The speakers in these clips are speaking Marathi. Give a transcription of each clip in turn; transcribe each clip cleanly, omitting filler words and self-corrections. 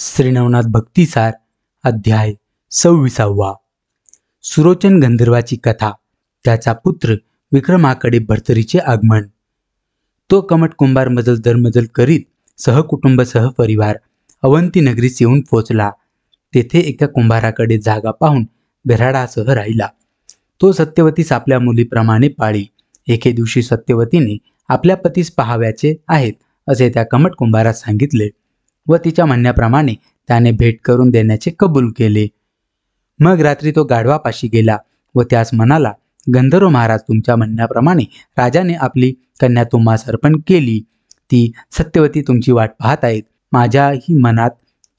श्रीनवनाथ भक्तिसार अध्याय 26. सुरोचन गंधर्वाची कथा. त्याचा पुत्र विक्रमाकडे भर्तरीचे आगमन. तो कमट कुंभार मजल दरमजल करीत सहकुटुंब सहपरिवार अवंती नगरीस येऊन पोचला. तेथे एका कुंभाराकडे जागा पाहून बिऱ्हाडासह राहिला. तो सत्यवतीस आपल्या मुलीप्रमाणे पाळी. एके दिवशी सत्यवतीने आपल्या पतीस पाहाव्याचे आहेत असे त्या कमट कुंभारास सांगितले व तिच्या म्हणण्याप्रमाणे त्याने भेट करून देण्याचे कबूल केले. मग रात्री तो गाढवापाशी गेला व त्यास म्हणाला, गंधर्व महाराज, तुमच्या म्हणण्याप्रमाणे राजाने आपली कन्या तुम्हास अर्पण केली. ती सत्यवती तुमची वाट पाहत आहेत. माझ्याही मनात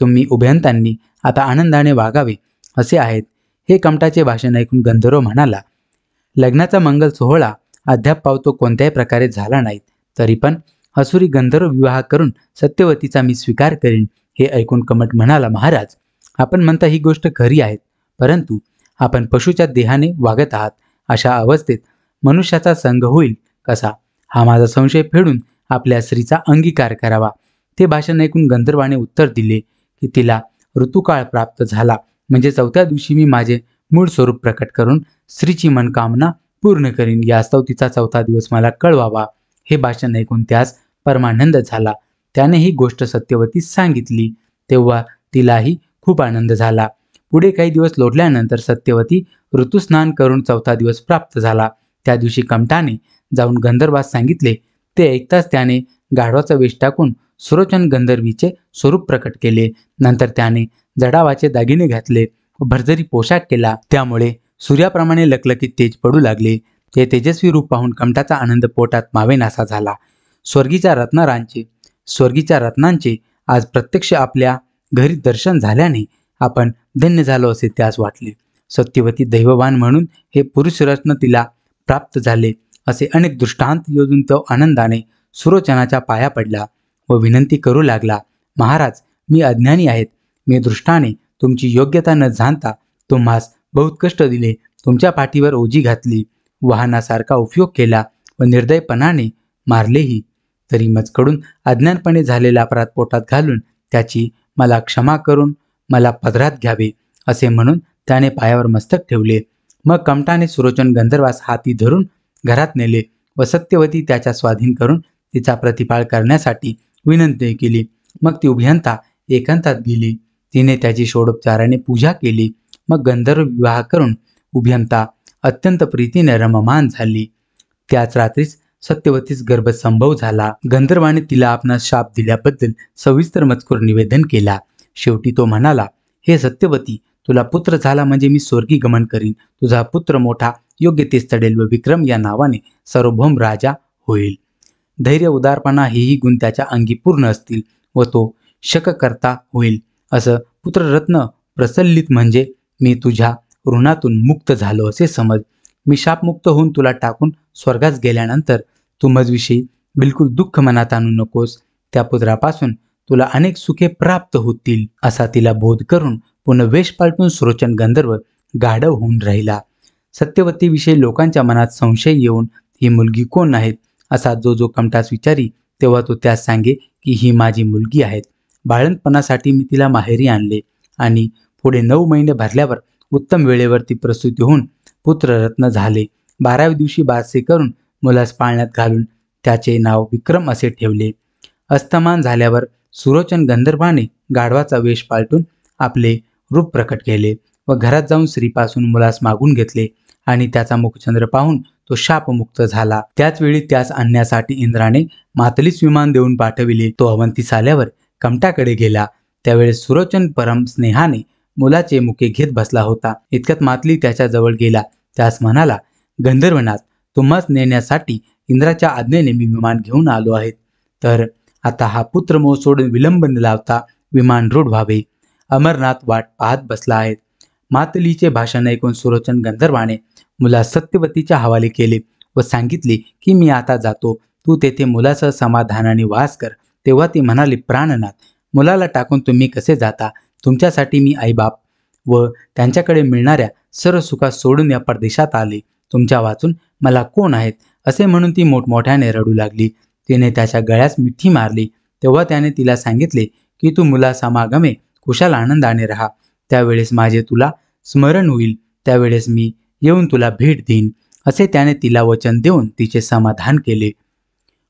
तुम्ही उभयंतांनी आता आनंदाने वागावे असे आहेत. हे कमटाचे भाषण ऐकून गंधर्व म्हणाला, लग्नाचा मंगल सोहळा अद्याप पावतो कोणत्याही प्रकारे झाला नाही, तरी पण असुरी गंधर्व विवाह करून सत्यवतीचा मी स्वीकार करीन. हे ऐकून कमट म्हणाला, महाराज, आपण म्हणता ही गोष्ट खरी आहे, परंतु आपण पशुच्या देहाने वागत आहात. अशा अवस्थेत मनुष्याचा संग होईल कसा? हा माझा संशय फेडून आपल्या स्त्रीचा अंगीकार करावा. ते भाषण ऐकून गंधर्वाने उत्तर दिले की तिला ऋतुकाळ प्राप्त झाला म्हणजे 4थ्या दिवशी मी माझे मूळ स्वरूप प्रकट करून स्त्रीची मनकामना पूर्ण करीन. यास्तव तिचा 4था दिवस मला कळवावा. हे भाषण ऐकून त्यास परमानंद झाला. त्याने ही गोष्ट सत्यवतीस सांगितली. तेव्हा तिलाही खूप आनंद झाला. पुढे काही दिवस लोटल्यानंतर सत्यवती ऋतुस्नान करून 4था दिवस प्राप्त झाला. त्या दिवशी कमटाने जाऊन गंधर्वास सांगितले. ते ऐकताच त्याने गाढवाचा वेश टाकून सुरोचन गंधर्वीचे स्वरूप प्रकट केले. नंतर त्याने जडावाचे दागिने घातले व भरजरी पोशाख केला. त्यामुळे सूर्याप्रमाणे लकलकीत तेज पडू लागले. ते तेजस्वी रूप पाहून कमटाचा आनंद पोटात मावेनासा झाला. स्वर्गीच्या रत्नांचे आज प्रत्यक्ष आपल्या घरी दर्शन झाल्याने आपण धन्य झालो असे त्यास वाटले. सत्यवती दैववान म्हणून हे पुरुषरत्न तिला प्राप्त झाले असे अनेक दृष्टांत योजून तो आनंदाने सुरोचनाच्या पाया पडला व विनंती करू लागला, महाराज, मी अज्ञानी आहेत. मी दृष्टाने तुमची योग्यता न जाणता तुम्हास बहुत कष्ट दिले. तुमच्या पाठीवर ओझी घातली, वाहनासारखा उपयोग केला व निर्दयपणाने मारलेही. तरी मजकडून अज्ञानपणे झालेला अपराध पोटात घालून त्याची मला क्षमा करून मला पदरात घ्यावे असे म्हणून त्याने पायावर मस्तक ठेवले. मग कमटाने सुरोचन गंधर्वास हाती धरून घरात नेले व सत्यवती त्याच्या स्वाधीन करून तिचा प्रतिपाळ करण्यासाठी विनंती केली. मग ती उभयंता एकांतात गेली. तिने त्याची षोडोपचाराने पूजा केली. मग गंधर्व विवाह करून उभयंता अत्यंत प्रीतीने रममान झाली. त्याच रात्रीस सत्यवतीस गर्भसंभव झाला. गंधर्वाने तिला आपणास शाप दिल्याबद्दल सविस्तर मजकूर निवेदन केला. शेवटी तो म्हणाला, हे सत्यवती, तुला पुत्र झाला म्हणजे मी स्वर्गी गमन करीन. तुझा पुत्र मोठा योग्य तेच चढेल व विक्रम या नावाने सार्वभौम राजा होईल. धैर्य, उदारपणा हेही गुण त्याच्या अंगी पूर्ण असतील व तो शककर्ता होईल. असं पुत्ररत्न प्रसल्लित म्हणजे मी तुझ्या ऋणातून मुक्त झालो असे समज. मी शापमुक्त होऊन तुला टाकून स्वर्गास गेल्यानंतर तू मजविषयी बिलकुल दुःख मनात आणू नकोस. त्या पुत्रापासून तुला अनेक सुखे प्राप्त होतील असा तिला बोध करून पुन्हा वेश पालटून सुरोचन गंधर्व गाढव होऊन राहिला. सत्यवतीविषयी लोकांच्या मनात संशय येऊन ही मुलगी कोण आहेत असा जो कमटास विचारी, तेव्हा तो त्यास सांगे की ही माझी मुलगी आहेत. बाळंतपणासाठी मी तिला माहेरी आणले आणि पुढे 9 महिने भरल्यावर उत्तम वेळेवर ती प्रसूती होऊन पुत्ररत्न झाले. 12व्या दिवशी बारसे करून मुलास पाळण्यात घालून त्याचे नाव विक्रम असे ठेवले. अस्तमान झाल्यावर सुरोचन गंधर्वाने गाढवाचा वेश पालटून आपले रूप प्रकट केले व घरात जाऊन स्त्रीपासून मुलास मागून घेतले आणि त्याचा मुखचंद्र पाहून तो शापमुक्त झाला. त्याच वेळी त्यास आणण्यासाठी इंद्राने मातलीस विमान देऊन पाठविले. तो अवंतीस आल्यावर कमटाकडे गेला. त्यावेळेस सुरोचन परम स्नेहाने मुलाचे मुके घेत बसला होता. इतक्यात मातली त्याच्या जवळ गेला. त्यास म्हणाला, गंधर्वनाथ, तुम्हास नेण्यासाठी इंद्राच्या आज्ञेने मी विमान घेऊन आलो आहे. तर आता हा पुत्रमोह सोडून विलंब न लावता विमान रूढ व्हावे. अमरनाथ वाट पाहत बसला आहे. मातलीचे भाषण ऐकून सुरोचन गंधर्वाने मुलास सत्यवतीच्या हवाले केले व सांगितले की मी आता जातो. तू तेथे मुलासह समाधानाने वास कर. तेव्हा ती म्हणाली, प्राणनाथ, मुलाला टाकून तुम्ही कसे जाता? तुमच्यासाठी मी आईबाप व त्यांच्याकडे मिळणाऱ्या सर्व सुखास सोडून या परदेशात आले. तुमच्या वाचून मला कोण आहेत असे म्हणून ती मोठमोठ्याने रडू लागली. तिने त्याच्या गळ्यास मिठी मारली. तेव्हा त्याने तिला सांगितले की तू मुलासमागमे कुशाल आनंदाने राहा. त्यावेळेस माझे तुला स्मरण होईल. त्यावेळेस मी येऊन तुला भेट देईन, असे त्याने तिला वचन देऊन तिचे समाधान केले.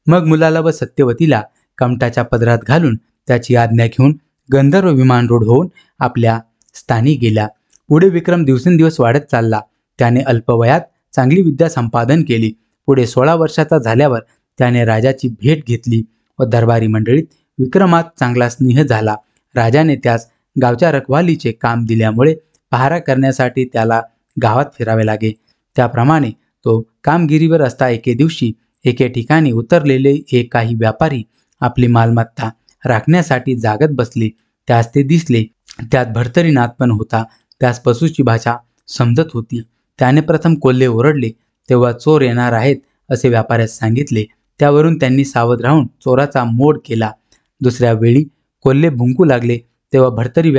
मग मुलाला व सत्यवतीला कमठाच्या पदरात घालून त्याची आज्ञा घेऊन गंधर्व विमान रूढ होऊन आपल्या स्थानी गेला. पुढे विक्रम दिवसेंदिवस वाढत चालला. त्याने अल्पवयात चांगली विद्या संपादन केली. पुढे 16 वर्षाचा झाल्यावर त्याने राजाची भेट घेतली व दरबारी मंडळीत विक्रमात चांगला स्नेह झाला. राजाने त्यास गावच्या रखवालीचे काम दिल्यामुळे पहारा करण्यासाठी त्याला गावात फिरावे लागे. त्याप्रमाणे तो कामगिरीवर असता एके दिवशी एके ठिकाणी उतरलेले एक काही व्यापारी आपली मालमत्ता राखण्यासाठी जागत बसले. त्यास ते दिसले. त्यात भर्तरीनाथ पण होता. त्यास पशुची भाषा समजत होती. त्याने प्रथम कोल्हे ओरडले तेव्हा चोर येणार आहेत असे व्यापाऱ्यास सांगितले. त्यावरून त्यांनी सावध राहून चोराचा मोड केला. दुसऱ्या वेळी कोल्हे भुंकू लागले तेव्हा भर्तरी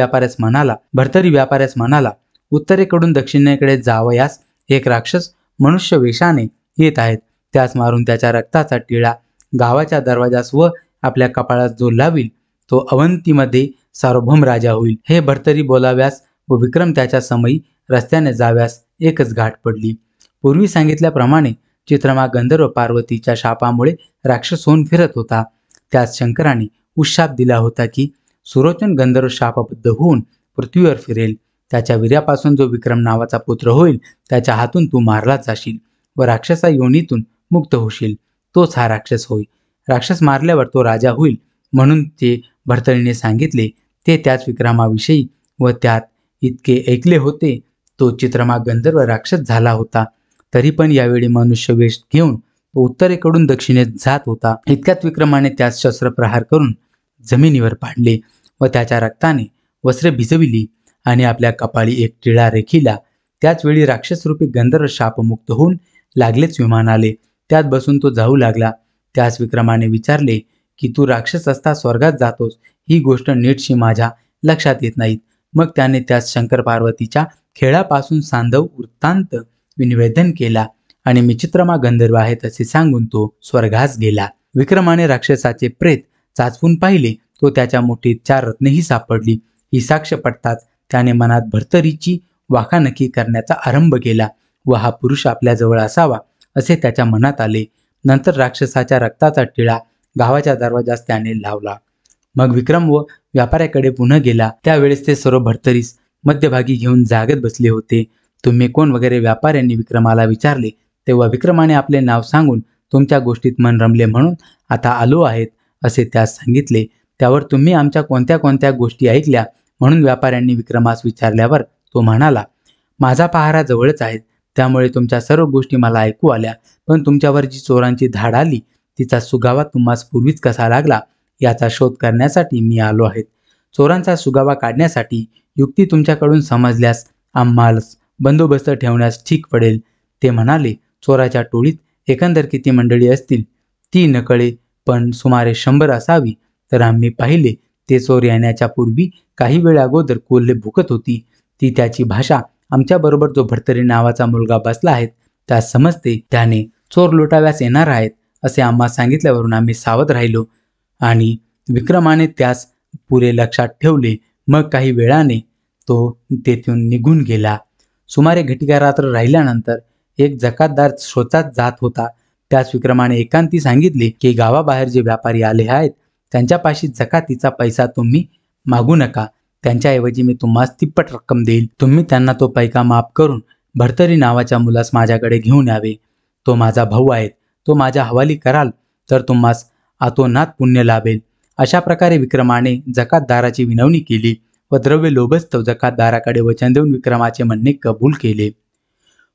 व्यापाऱ्यास म्हणाला, उत्तरेकडून दक्षिणेकडे जावयास एक राक्षस मनुष्य वेशाने येत आहेत. त्यास मारून त्याच्या रक्ताचा टिळा गावाच्या दरवाजास व आपल्या कपाळात जो लावील तो अवंतीमध्ये सार्वभौम राजा होईल. हे भर्तरी बोलाव्यास व विक्रम त्याच्या समयी रस्त्याने जाव्यास एकच गाठ पडली. पूर्वी सांगितल्याप्रमाणे चित्रमा गंधर्व पार्वतीच्या शापामुळे राक्षस होऊन फिरत होता. त्यास शंकराने उशाप दिला होता की सुरोचन गंधर्व शापबद्ध होऊन पृथ्वीवर फिरेल. त्याच्या वीर्यापासून जो विक्रम नावाचा पुत्र होईल त्याच्या हातून तू मारला जाशील व राक्षसा योनीतून मुक्त होशील. तोच हा राक्षस होय. राक्षस मारल्यावर तो राजा होईल म्हणून ते भर्तरीने सांगितले. ते त्याच विक्रमाविषयी व त्यात इतके ऐकले होते. तो चित्रमा गंधर्व राक्षस झाला होता. तरी पण यावेळी मनुष्य वेश घेऊन तो उत्तरेकडून दक्षिणेत जात होता. इतक्यात विक्रमाने त्यास शस्त्रप्रहार करून जमिनीवर पाडले व त्याच्या रक्ताने वस्त्रे भिजविली आणि आपल्या कपाळी एक टिळा रेखिला. त्याच वेळी राक्षसरूपी गंधर्व शापमुक्त होऊन लागलेच विमान आले. त्यात बसून तो जाऊ लागला. त्यास विक्रमाने विचारले की तू राक्षस असता स्वर्गात जातोस, ही गोष्ट नीटशी माझ्या लक्षात येत नाहीत. मग त्याने त्यास शंकर पार्वतीच्या खेळापासून सांधव वृत्तांत निवेदन केला आणि मी चित्रमा गंधर्व आहे तसे सांगून तो स्वर्गास गेला. विक्रमाने राक्षसाचे प्रेत चाचपून पाहिले. तो त्याच्या मुठीत 4 रत्नेही सापडली. ही साक्ष पडताच त्याने मनात भर्तरीची वाखाणकी करण्याचा आरंभ केला व हा पुरुष आपल्याजवळ असावा असे त्याच्या मनात आले. नंतर राक्षसाच्या रक्ताचा टिळा गावाच्या दरवाजास त्याने लावला. मग विक्रम व व्यापाऱ्याकडे पुन्हा गेला. त्यावेळेस ते सर्व भर्तरीस मध्यभागी घेऊन जागत बसले होते. तुम्ही कोण वगैरे व्यापाऱ्यांनी विक्रमाला विचारले. तेव्हा विक्रमाने आपले नाव सांगून तुमच्या गोष्टीत मन रमले म्हणून आता आलो आहेत असे त्यास सांगितले. त्यावर तुम्ही आमच्या कोणत्या कोणत्या गोष्टी ऐकल्या म्हणून व्यापाऱ्यांनी विक्रमास विचारल्यावर तो म्हणाला, माझा पहारा जवळच आहे त्यामुळे तुमच्या सर्व गोष्टी मला ऐकू आल्या. पण तुमच्यावर जी चोरांची धाड आली तिचा सुगावा तुम्हास पूर्वीच कसा लागला याचा शोध करण्यासाठी मी आलो आहे. चोरांचा सुगावा काढण्यासाठी युक्ती तुमच्याकडून समजल्यास आम्हास बंदोबस्त ठेवण्यास ठीक पडेल. ते म्हणाले, चोराच्या टोळीत एकंदर किती मंडळी असतील ती नकळे पण सुमारे 100 असावी. तर आम्ही पाहिले ते चोर येण्याच्या पूर्वी काही वेळ अगोदर कोल्हे भुकत होती. ती त्याची भाषा आमच्याबरोबर जो भर्तरी नावाचा मुलगा बसला आहे त्यास समजते. त्याने चोर लुटाव्यास येणार आहेत असे आम्हा सांगितल्यावरून आम्ही सावध राहिलो आणि विक्रमाने त्यास पुरे लक्षात ठेवले. मग काही वेळाने तो तेथून निघून गेला. सुमारे घटिका रात्र राहिल्यानंतर एक जकातदार शोचात जात होता. त्यास विक्रमाने एकांती सांगितले की गावाबाहेर जे व्यापारी आले आहेत त्यांच्यापाशी जकातीचा पैसा तुम्ही मागू नका. त्यांच्याऐवजी मी तुम्हास तिप्पट रक्कम देईल. तुम्ही त्यांना तो पैका माफ करून भर्तरी नावाच्या मुलास माझ्याकडे घेऊन यावे. तो माझा भाऊ आहे. तो माझ्या हवाली कराल तर तुम्हास आतोनात पुण्य लाभेल. अशा प्रकारे विक्रमाने जकातदाराची विनवणी केली व द्रव्य लोभस्तव जकातदाराकडे वचन देऊन विक्रमाचे म्हणणे कबूल केले.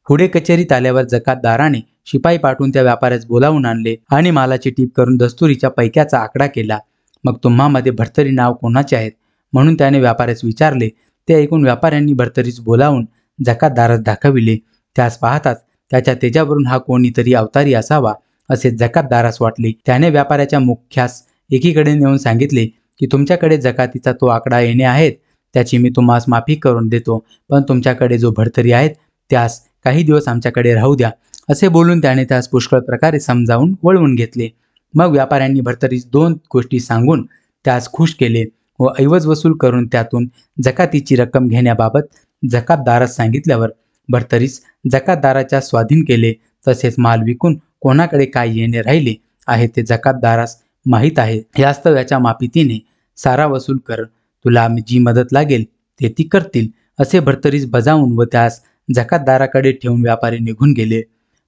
पुढे कचेरीत आल्यावर जकातदाराने शिपाई पाठवून त्या व्यापाऱ्यास बोलावून आणले आणि मालाची टीप करून दस्तुरीच्या पैक्याचा आकडा केला. मग तुम्हामध्ये भर्तरी नाव कोणाचे आहेत म्हणून त्याने व्यापाऱ्यास विचारले. ते ऐकून व्यापाऱ्यांनी भर्तरीस बोलावून जकातदारास दाखविले. त्यास पाहताच त्याच्या तेजावरून हा कोणीतरी अवतारी असावा असे जकातदारास वाटले. त्याने व्यापाऱ्याच्या मुख्यास एकीकडे नेऊन सांगितले की तुमच्याकडे जकातीचा तो आकडा येणे आहेत त्याची मी तुम्हास माफी करून देतो. पण तुमच्याकडे जो भर्तरी आहेत त्यास काही दिवस आमच्याकडे राहू द्या. असे बोलून त्याने त्यास पुष्कळ प्रकारे समजावून वळवून घेतले. मग व्यापाऱ्यांनी भर्तरीस 2 गोष्टी सांगून त्यास खुश केले व ऐवज वसूल करून त्यातून जकातीची रक्कम घेण्याबाबत जकातदारास सांगितल्यावर भर्तरीस जकातदाराच्या स्वाधीन केले. तसेच माल विकून कोणाकडे काय येणे राहिले आहे ते जकातदारास माहीत आहे. यास्तव याच्या मापितीने सारा वसूल कर, तुला जी मदत लागेल ते ती करतील, असे भर्तरीस बजावून व त्यास जकातदाराकडे ठेवून व्यापारी निघून गेले.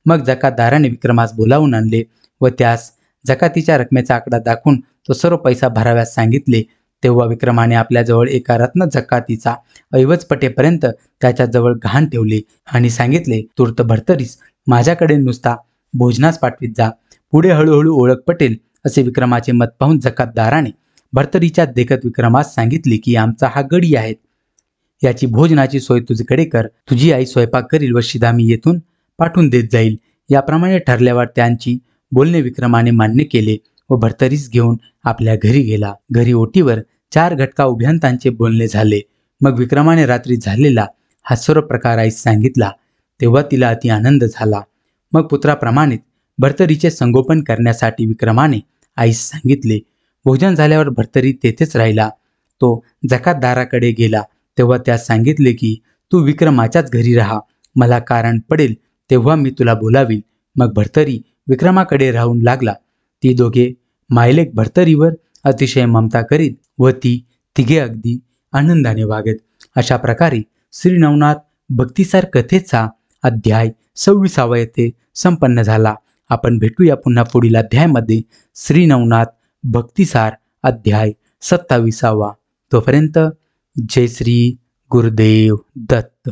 मग जकातदाराने विक्रमास बोलावून आणले व त्यास जकातीच्या रकमेचा आकडा दाखवून तो सर्व पैसा भराव्यास सांगितले. तेव्हा विक्रमाने आपल्याजवळ एका रत्न जकातीचा ऐवज पटेपर्यंत त्याच्याजवळ गहाण ठेवले आणि सांगितले, तूर्त भर्तरीस माझ्याकडे नुसता भोजनास पाठवीत जा. पुढे हळूहळू ओळख पटेल असे विक्रमाचे मत पाहून जकातदाराने भर्तरीच्या देखत विक्रमास सांगितले की आमचा हा गडी आहे, याची भोजनाची सोय तुझ्याकडे कर. तुझी आई स्वयंपाक करील व शिदा मी येथून पाठवून देत जाईल. याप्रमाणे ठरल्यावर त्यांची बोलणे विक्रमाने मान्य केले व भर्तरीस घेऊन आपल्या घरी गेला. घरी ओटीवर 4 घटका उभ्यंतांचे बोलणे झाले. मग विक्रमाने रात्री झालेला हा सर्व प्रकार आईस सांगितला. तेव्हा तिला अति आनंद झाला. मग पुत्राप्रमाणे भर्तरीचे संगोपन करण्यासाठी विक्रमाने आईस सांगितले. भोजन झाल्यावर भर्तरी तेथेच राहिला. तो जकातदाराकडे गेला तेव्हा त्यास सांगितले की तू विक्रमाच्याच घरी राहा, मला कारण पडेल तेव्हा मी तुला बोलावील. मग भर्तरी विक्रमाकडे राहून लागला. ती दोघे मायलेक भर्तरीवर अतिशय ममता करीत व ती तिघे अगदी आनंदाने वागत. अशा प्रकारे श्री नवनाथ भक्तिसार कथेचा अध्याय 26 येथे संपन्न झाला. आपण भेटूया पुन्हा पुढील अध्यायामध्ये श्री नवनाथ भक्तिसार अध्याय 27. तोपर्यंत जय श्री गुरुदेव दत्त.